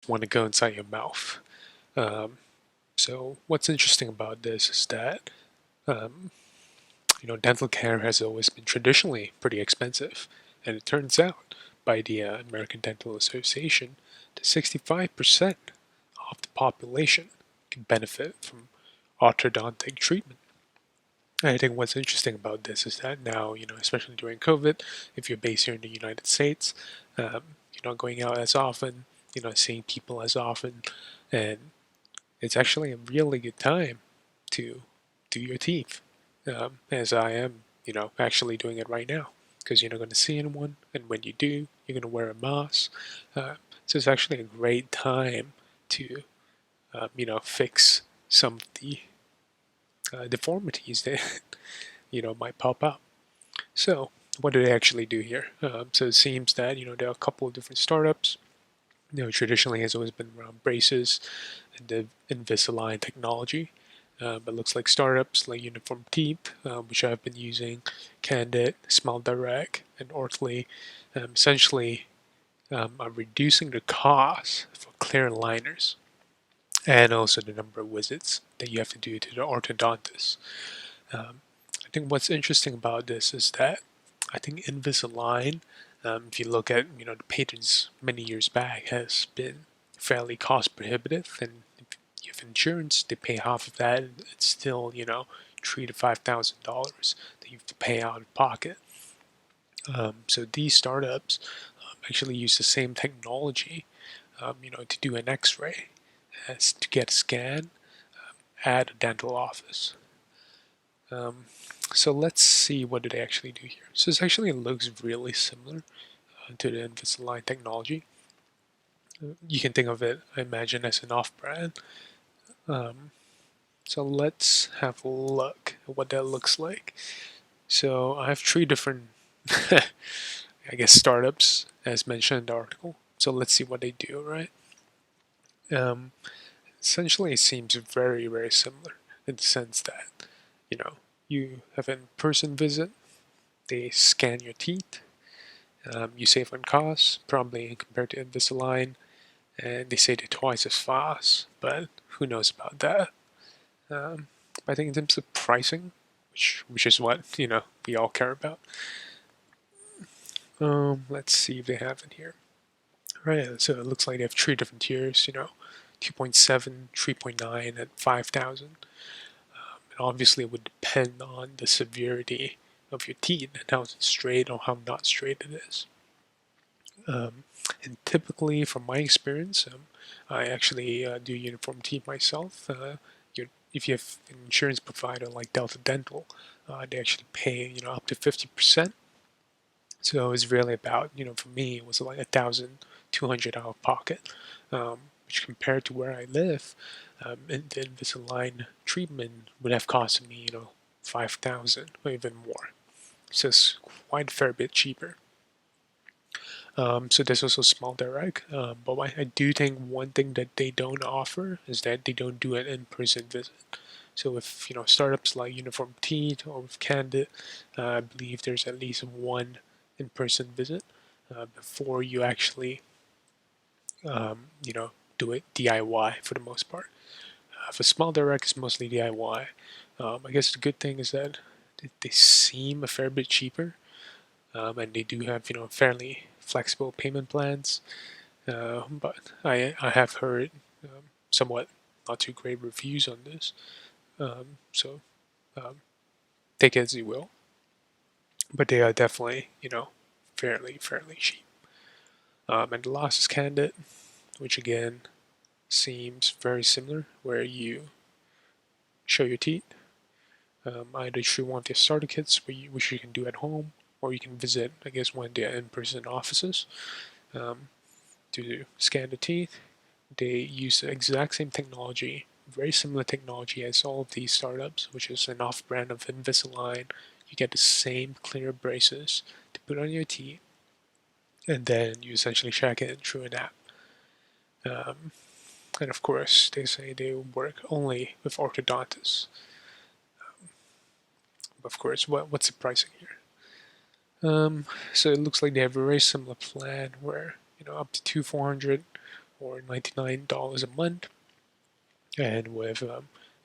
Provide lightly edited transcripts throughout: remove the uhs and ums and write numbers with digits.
want to go inside your mouth. So what's interesting about this is that um, dental care has always been traditionally pretty expensive, and it turns out by the American Dental Association that 65% of the population can benefit from orthodontic treatment. I think what's interesting about this is that now, especially during COVID, if you're based here in the United States, you're not going out as often, you're not seeing people as often, and it's actually a really good time to do your teeth, as I am, actually doing it right now, because you're not going to see anyone, and when you do, you're going to wear a mask. So it's actually a great time to, fix some of the deformities that might pop up. So what do they actually do here? So it seems that there are a couple of different startups. Traditionally has always been around braces and the Invisalign technology, but looks like startups like Uniform Teeth, which I've been using, Candid, Smile Direct, and Orthly, essentially are reducing the cost for clear aligners and also the number of visits that you have to do to the orthodontist. I think what's interesting about this is that I think Invisalign, if you look at the patents many years back, has been fairly cost prohibitive, and if you have insurance, they pay half of that, and it's still $3,000 to $5,000 that you have to pay out of pocket. So these startups actually use the same technology, to do an X-ray, as to get a scan at a dental office. So let's see what do they actually do here. So this actually looks really similar to the Invisalign technology. You can think of it, I imagine, as an off-brand. So let's have a look at what that looks like. So I have 3 different, I guess, startups as mentioned in the article. So let's see what they do, right? Essentially, it seems very, very similar in the sense that, you have an in-person visit, they scan your teeth, you save on costs, probably compared to Invisalign, and they say they're twice as fast, but who knows about that. I think in terms of pricing, which is what we all care about. Let's see if they have it here. Right, so it looks like they have 3 different tiers. 2.7, 3.9, and 5,000. And obviously, it would depend on the severity of your teeth and how straight or how not straight it is. And typically, from my experience, I actually do uniform teeth myself. If you have an insurance provider like Delta Dental, they actually pay up to 50%. So it was really about for me it was like 1,200 out of pocket, which compared to where I live, the Invisalign treatment would have costed me 5,000 or even more. So it's quite a fair bit cheaper. So there's also Smile Direct, but I do think one thing that they don't offer is that they don't do an in-person visit. So with startups like Uniform Teeth or with Candid, I believe there's at least one in-person visit before you actually do it DIY for the most part. For Smile Direct, it's mostly DIY. I guess the good thing is that they seem a fair bit cheaper, and they do have fairly flexible payment plans. But I have heard somewhat not too great reviews on this. So take it as you will. But they are definitely fairly cheap. And the last is Candid, which again seems very similar, where you show your teeth, either through one of their starter kits, which you can do at home, or you can visit, I guess, one of their in-person offices to scan the teeth. They use the exact same technology, very similar technology as all of these startups, which is an off-brand of Invisalign. You get the same clear braces to put on your teeth, and then you essentially check it through an app. And of course, they say they work only with orthodontists. Of course, what's the pricing here? So it looks like they have a very similar plan where up to 400 or $99 a month. And with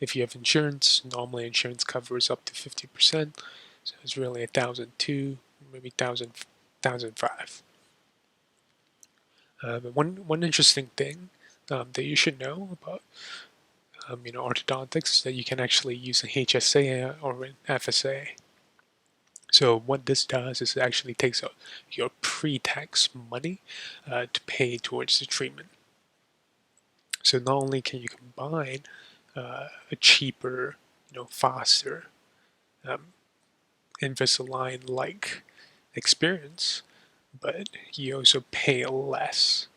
if you have insurance, normally insurance covers up to 50%, so it's really 1,002, maybe 1,005. One interesting thing that you should know about orthodontics is that you can actually use an HSA or an FSA. So what this does is it actually takes out your pre-tax money to pay towards the treatment. So not only can you combine a cheaper, faster um, Invisalign-like experience, but you also pay less